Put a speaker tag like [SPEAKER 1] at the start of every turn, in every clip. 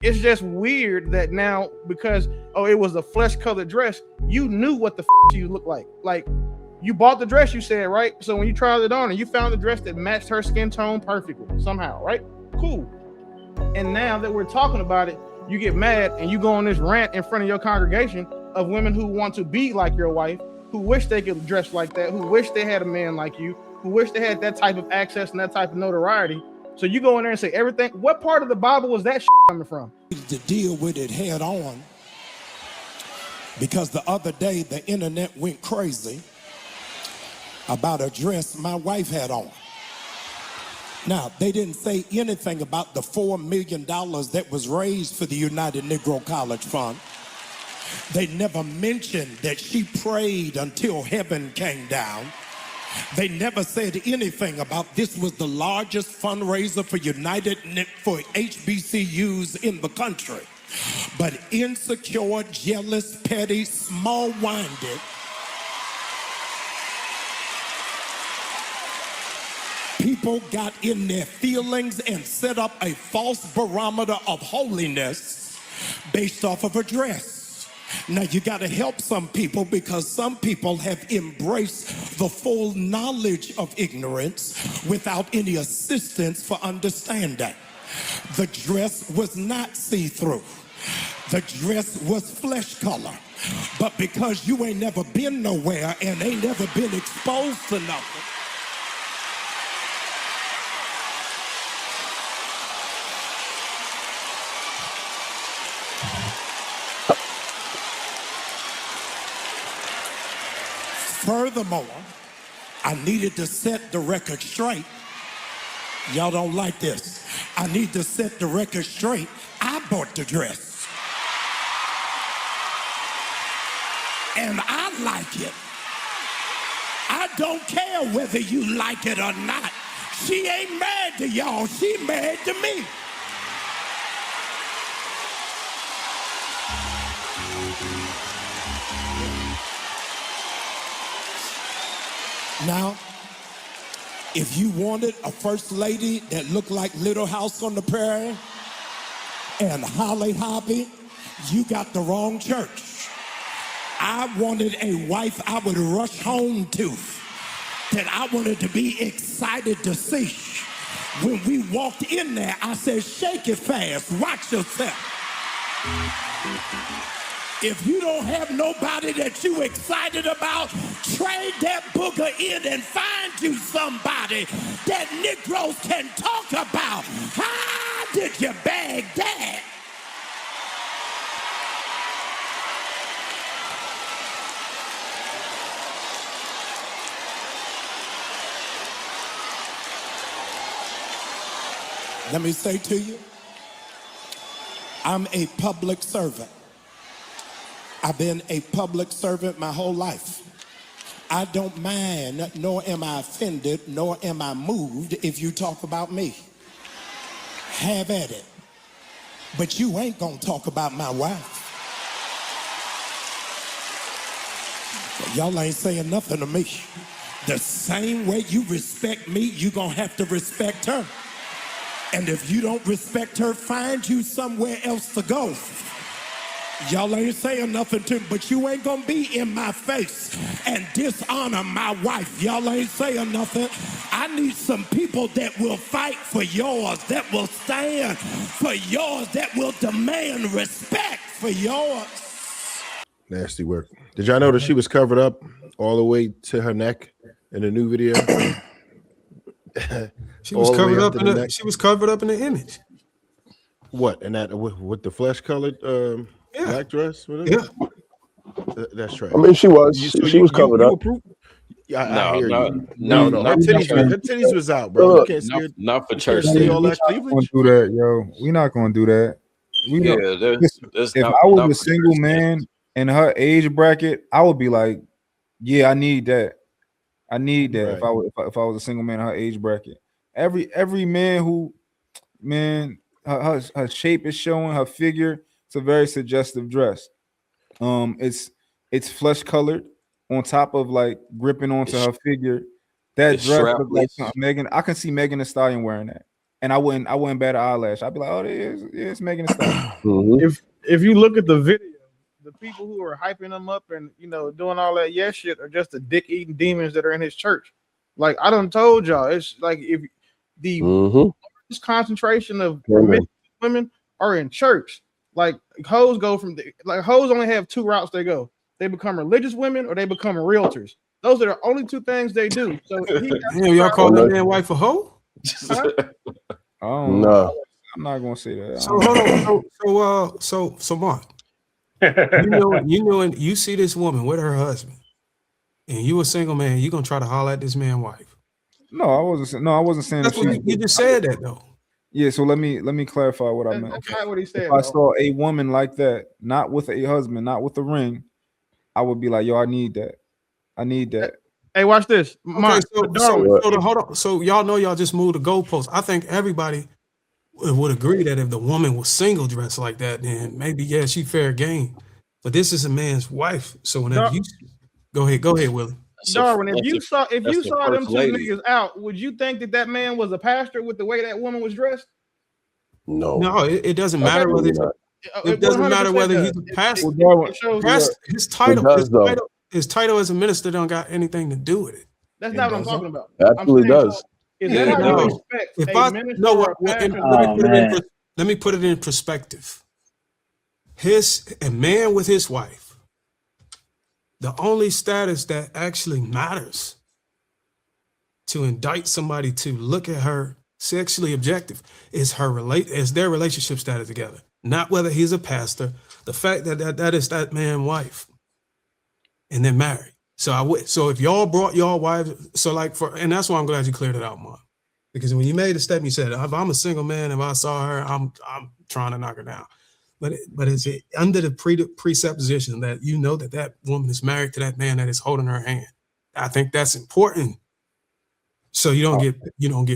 [SPEAKER 1] It's just weird that now, because it was a flesh colored dress, you knew what the you looked like. Like, you bought the dress, you said, right? So when you tried it on and you found the dress that matched her skin tone perfectly somehow, right? Cool. And now that we're talking about it, you get mad and you go on this rant in front of your congregation of women who want to be like your wife, who wish they could dress like that, who wish they had a man like you, who wish they had that type of access and that type of notoriety. So you go in there and say everything. What part of the Bible was that coming from?
[SPEAKER 2] To deal with it head on, because the other day the internet went crazy about a dress my wife had on. Now, they didn't say anything about the $4 million that was raised for the United Negro College Fund. They never mentioned that she prayed until heaven came down. They never said anything about this was the largest fundraiser for HBCUs in the country. But insecure, jealous, petty, small-minded people got in their feelings and set up a false barometer of holiness based off of a dress. Now, you got to help some people, because some people have embraced the full knowledge of ignorance without any assistance for understanding. The dress was not see-through. The dress was flesh color. But because you ain't never been nowhere and ain't never been exposed to nothing, furthermore, I needed to set the record straight. Y'all don't like this. I need to set the record straight. I bought the dress. And I like it. I don't care whether you like it or not. She ain't mad to y'all. She mad to me. Now, if you wanted a first lady that looked like Little House on the Prairie and Holly Hobbie, you got the wrong church. I wanted a wife I would rush home to, that I wanted to be excited to see. When we walked in there, I said, shake it fast, watch yourself. If you don't have nobody that you excited about, trade that booger in and find you somebody that Negroes can talk about. How did you bag that? Let me say to you, I'm a public servant. I've been a public servant my whole life. I don't mind, nor am I offended, nor am I moved if you talk about me. Have at it. But you ain't gonna talk about my wife. Y'all ain't saying nothing to me. The same way you respect me, you gonna have to respect her. And if you don't respect her, find you somewhere else to go. Y'all ain't saying nothing to me, but you ain't gonna be in my face and dishonor my wife. Y'all ain't saying nothing. I need some people that will fight for yours, that will stand for yours, that will demand respect for yours.
[SPEAKER 3] Nasty work. Did y'all notice she was covered up all the way to her neck in the new video?
[SPEAKER 4] She was covered up in the, she was covered up in the image.
[SPEAKER 3] What? And that with the flesh colored black dress?
[SPEAKER 4] Yeah.
[SPEAKER 3] That's right.
[SPEAKER 5] I mean, she was. She was covered up.
[SPEAKER 3] Yeah, I hear you. No. Her titties was out, bro. You can't see it.
[SPEAKER 6] Not for church.
[SPEAKER 3] See all that
[SPEAKER 7] cleavage? We're not gonna do that, yo. We're not gonna do that. If I was a single man in her age bracket, I would be like, yeah, I need that. I need that. Right. If I was a single man in her age bracket. Every man who, her shape is showing, her figure. It's a very suggestive dress. It's flesh colored on top of like gripping onto her figure. That dress looks like Megan. I can see Megan Thee Stallion wearing that. and I wouldn't bat an eyelash. I'd be like, oh, it's making it stop.
[SPEAKER 1] If you look at the video, the people who are hyping him up and doing all that shit are just the dick eating demons that are in his church. Like I done told y'all, it's like if the largest concentration of women are in church. Like hoes go from hoes only have two routes they go. They become religious women or they become realtors. Those are the only two things they do. So
[SPEAKER 4] y'all call that man wife a hoe?
[SPEAKER 1] Huh?
[SPEAKER 3] No,
[SPEAKER 7] I'm not gonna say that.
[SPEAKER 4] So hold on. So Mark, and you see this woman with her husband, and you a single man, you gonna try to holler at this man's wife?
[SPEAKER 7] No, I wasn't saying
[SPEAKER 4] that's what you just said that though.
[SPEAKER 7] Yeah, so let me clarify what I meant.
[SPEAKER 1] That's not what he said.
[SPEAKER 7] If I saw a woman like that, not with a husband, not with a ring, I would be like, yo, I need that.
[SPEAKER 1] Hey, watch this.
[SPEAKER 4] Okay, hold on. So y'all know y'all just moved the goalpost. I think everybody would agree that if the woman was single dressed like that, then maybe she fair game. But this is a man's wife, so whenever you go ahead, Willie.
[SPEAKER 1] Darwin, if you saw them two niggas out, would you think that man was a pastor with the way that woman was dressed?
[SPEAKER 3] No,
[SPEAKER 4] it doesn't matter whether it doesn't matter whether he's a pastor. His title as a minister don't got anything to do with it.
[SPEAKER 1] That's not what I'm talking about.
[SPEAKER 3] Absolutely does.
[SPEAKER 1] Is that how you respect
[SPEAKER 4] let me put it in perspective. A man with his wife, the only status that actually matters to indict somebody to look at her sexually objective is their relationship status together, not whether he's a pastor. The fact that is that man's wife, and they're married. So if y'all brought y'all wives, and that's why I'm glad you cleared it out, Mark, because when you made the step, you said, if I'm a single man, if I saw her, I'm trying to knock her down. But it's under the presupposition that that woman is married to that man that is holding her hand. I think that's important, so you don't get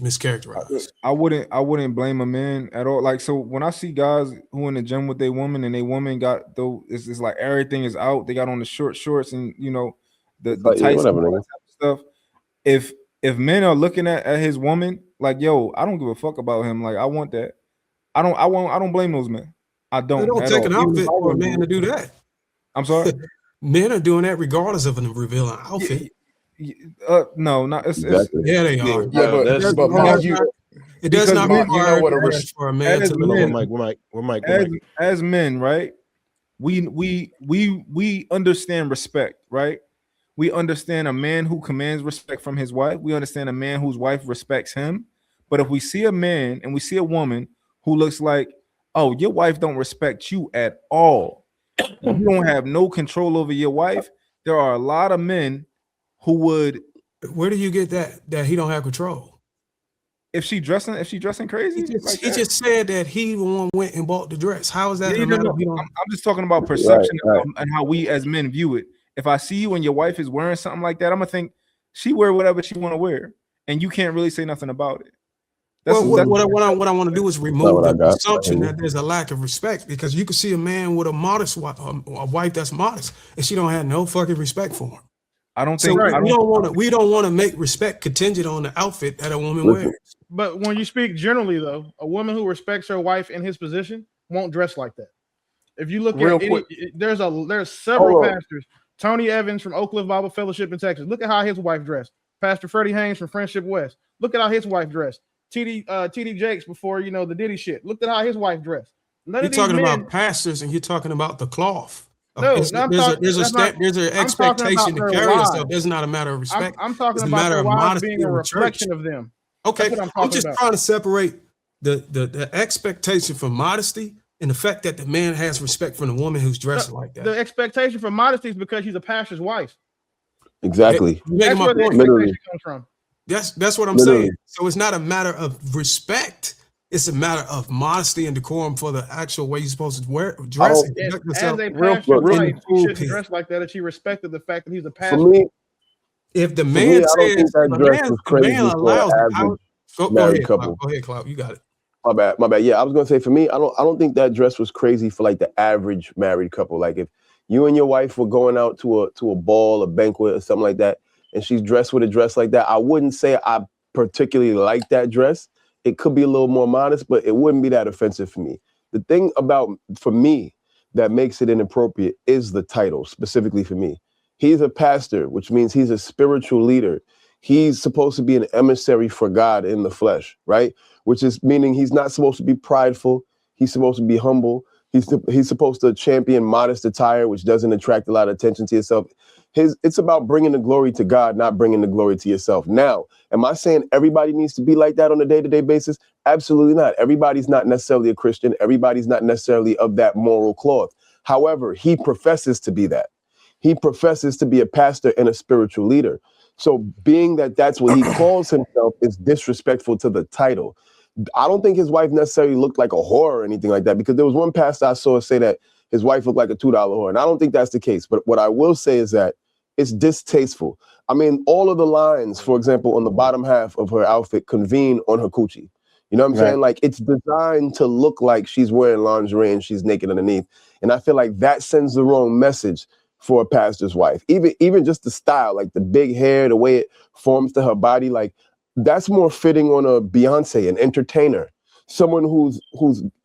[SPEAKER 4] mischaracterized.
[SPEAKER 7] I wouldn't blame a man at all. Like, so when I see guys who in the gym with their woman and they woman got it's like everything is out. They got on the short shorts and the tights and all that type of stuff. If men are looking at his woman like, yo, I don't give a fuck about him. Like, I want that. I don't blame those men. I don't.
[SPEAKER 4] They don't take an outfit for a man to do that.
[SPEAKER 7] I'm sorry.
[SPEAKER 4] Men are doing that regardless of a revealing outfit.
[SPEAKER 7] No, not
[SPEAKER 3] exactly.
[SPEAKER 4] Yeah, they are.
[SPEAKER 5] Yeah, but
[SPEAKER 4] it does not require for a man to look.
[SPEAKER 7] As men, right? We understand respect, right? We understand a man who commands respect from his wife. We understand a man whose wife respects him. But if we see a man and we see a woman who looks like, oh, your wife don't respect you at all, you don't have no control over your wife, there are a lot of men who would.
[SPEAKER 4] Where do you get that he don't have control?
[SPEAKER 7] If she dressing crazy,
[SPEAKER 4] he just said that he went and bought the dress. How is that?
[SPEAKER 7] I'm just talking about perception and how we as men view it. If I see you and your wife is wearing something like that, I'm gonna think she wear whatever she want to wear, and you can't really say nothing about it.
[SPEAKER 4] What I want to do is remove the assumption that there's a lack of respect, because you can see a man with a modest wife, a wife that's modest, and she don't have no fucking respect for him.
[SPEAKER 7] I don't think
[SPEAKER 4] we don't want to make respect contingent on the outfit that a woman wears.
[SPEAKER 1] But when you speak generally, though, a woman who respects her wife in his position won't dress like that. If you look there's several pastors. Tony Evans from Oak Cliff Bible Fellowship in Texas. Look at how his wife dressed. Pastor Freddie Haynes from Friendship West. Look at how his wife dressed. TD Jakes before the Diddy shit. Look at how his wife dressed.
[SPEAKER 4] You're talking about pastors and you're talking about the cloth.
[SPEAKER 1] No,
[SPEAKER 4] there's an expectation to carry yourself. There's not a matter of respect.
[SPEAKER 1] I'm talking about their wives being a reflection of them.
[SPEAKER 4] Okay, I'm just trying to separate the expectation for modesty and the fact that the man has respect for the woman who's dressed like that.
[SPEAKER 1] The expectation for modesty is because she's a pastor's wife.
[SPEAKER 3] Exactly.
[SPEAKER 1] That's where the expectation comes from.
[SPEAKER 4] That's what I'm saying. So it's not a matter of respect. It's a matter of modesty and decorum for the actual way you're supposed to dress.
[SPEAKER 1] As a pastor's wife, she shouldn't dress like that if she respected the fact that he's a pastor.
[SPEAKER 3] For me,
[SPEAKER 4] if the man says the man allows
[SPEAKER 3] go ahead, couple.
[SPEAKER 4] Go ahead, Cloud. You got it.
[SPEAKER 3] My bad. Yeah, I was gonna say for me, I don't think that dress was crazy for like the average married couple. Like if you and your wife were going out to a ball, a banquet, or something like that, and she's dressed with a dress like that, I wouldn't say I particularly like that dress. it could be a little more modest, but it wouldn't be that offensive for me. The thing for me, that makes it inappropriate is the title, specifically for me. He's a pastor, which means he's a spiritual leader. He's supposed to be an emissary for God in the flesh, right? Which is meaning he's not supposed to be prideful. He's supposed to be humble. He's supposed to champion modest attire, which doesn't attract a lot of attention to yourself. It's about bringing the glory to God, not bringing the glory to yourself. Now, am I saying everybody needs to be like that on a day-to-day basis? Absolutely not. Everybody's not necessarily a Christian. Everybody's not necessarily of that moral cloth. However, he professes to be that. He professes to be a pastor and a spiritual leader. So being that that's what he calls himself is disrespectful to the title. I don't think his wife necessarily looked like a whore or anything like that, because there was one pastor I saw say that his wife looked like a $2 whore. And I don't think that's the case. But what I will say is that it's distasteful. I mean, all of the lines, for example, on the bottom half of her outfit convene on her coochie. You know what I'm saying? Like, it's designed to look like she's wearing lingerie and she's naked underneath. And I feel like that sends the wrong message for a pastor's wife. Even just the style, like the big hair, the way it forms to her body, like that's more fitting on a Beyonce, an entertainer, someone whose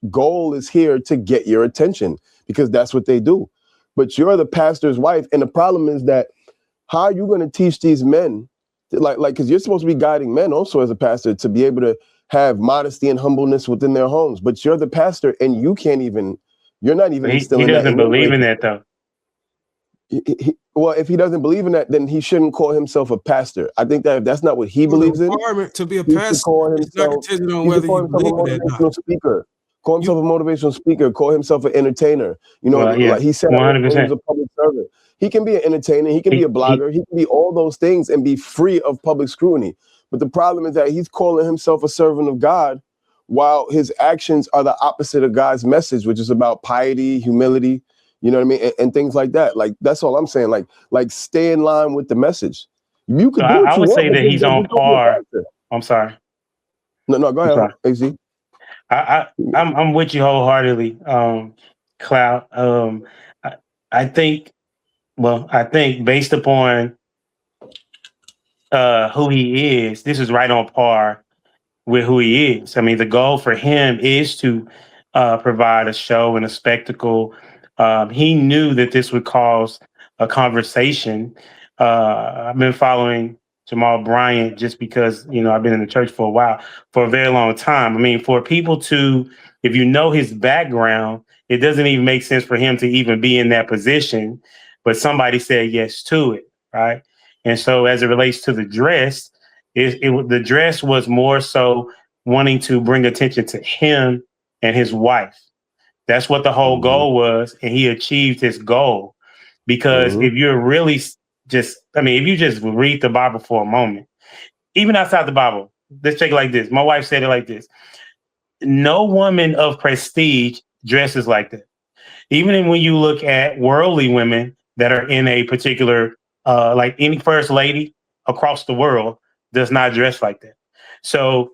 [SPEAKER 3] goal is here to get your attention, because that's what they do. But you're the pastor's wife, and the problem is that how are you going to teach these men, like because you're supposed to be guiding men also as a pastor to be able to have modesty and humbleness within their homes, but you're the pastor and you're not even instilling that. He
[SPEAKER 6] doesn't believe in that though.
[SPEAKER 3] Well, if he doesn't believe in that, then he shouldn't call himself a pastor. I think that if that's not what he believes in,
[SPEAKER 4] to be a pastor, it's not contingent on whether you believe in that or not.
[SPEAKER 3] Speaker. Call himself a motivational speaker. Call himself an entertainer. You know, like he said,
[SPEAKER 6] 100%.
[SPEAKER 3] He was a public servant. He can be an entertainer. He can be a blogger. He can be all those things and be free of public scrutiny. But the problem is that he's calling himself a servant of God, while his actions are the opposite of God's message, which is about piety, humility, you know what I mean, and things like that. Like, that's all I'm saying. Like stay in line with the message. You could do
[SPEAKER 6] I would say that he's on par. I'm sorry.
[SPEAKER 3] No, go ahead, AZ.
[SPEAKER 6] I'm with you wholeheartedly, Cloud. I think based upon who he is, this is right on par with who he is. I mean, the goal for him is to provide a show and a spectacle. He knew that this would cause a conversation. I've been following Jamal Bryant just because, I've been in the church for a while, for a very long time. I mean, for people to, if you know his background, it doesn't even make sense for him to even be in that position, but somebody said yes to it, right? And so as it relates to the dress, the dress was more so wanting to bring attention to him and his wife. That's what the whole goal was, and he achieved his goal. Because if you're really if you just read the Bible for a moment, even outside the Bible, let's take it like this. My wife said it like this: no woman of prestige dresses like that. Even when you look at worldly women that are in a particular, like any first lady across the world does not dress like that. So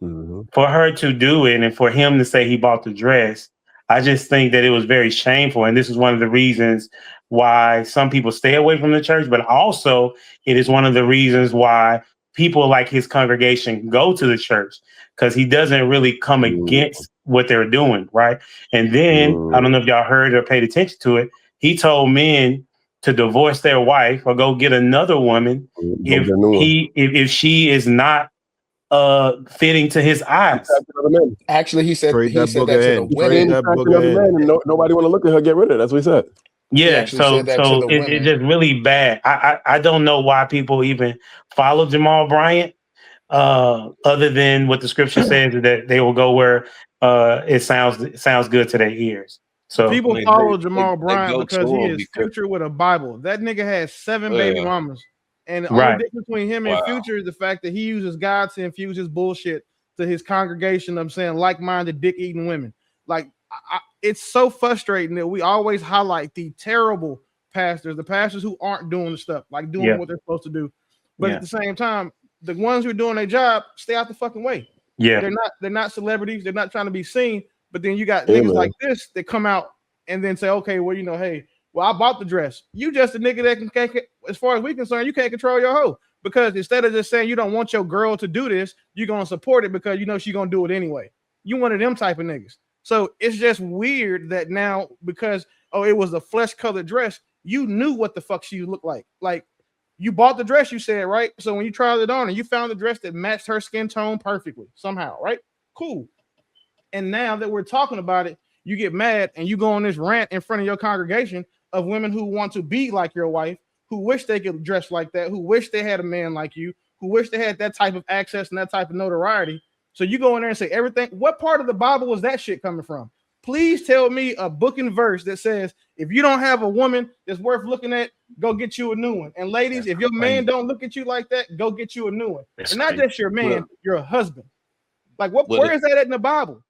[SPEAKER 6] for her to do it and for him to say he bought the dress, I just think that it was very shameful. And this is one of the reasons why some people stay away from the church, but also it is one of the reasons why people like his congregation go to the church, because he doesn't really come against what they're doing, right? And then, I don't know if y'all heard or paid attention to it, he told men to divorce their wife or go get another woman if she is not fitting to his eyes.
[SPEAKER 5] Actually, he said that to the women.
[SPEAKER 3] Nobody want to look at her. Get rid of it. That's what he said.
[SPEAKER 6] Yeah, so it's just really bad. I don't know why people even follow Jamal Bryant, other than what the scripture says, that they will go where it sounds good to their ears. So
[SPEAKER 1] people follow Jamal Bryant because he is Future with a Bible. That nigga has 7 baby mamas. And the only difference between him and Future is the fact that he uses God to infuse his bullshit to his congregation. I'm saying like-minded dick-eating women. Like, it's so frustrating that we always highlight the terrible pastors, the pastors who aren't doing the stuff, like doing what they're supposed to do. But at the same time, the ones who are doing their job, stay out the fucking way. Yeah, they're not celebrities. They're not trying to be seen. But then you got niggas like this that come out and then say, okay, well, hey, well, I bought the dress. You just a nigga that can, as far as we concerned, you can't control your hoe. Because instead of just saying you don't want your girl to do this, you're gonna support it because you know she's gonna do it anyway. You one of them type of niggas. So it's just weird that now because it was a flesh colored dress, you knew what the fuck she looked like. Like you bought the dress, you said, right? So when you tried it on and you found the dress that matched her skin tone perfectly somehow, right? Cool. And now that we're talking about it, you get mad and you go on this rant in front of your congregation of women who want to be like your wife, who wish they could dress like that, who wish they had a man like you, who wish they had that type of access and that type of notoriety. So you go in there and say everything. What part of the Bible was that shit coming from? Please tell me a book and verse that says if you don't have a woman that's worth looking at, go get you a new one. And ladies, if your man don't look at you like that, go get you a new one. And not just your man, your husband. Like where is that in the Bible?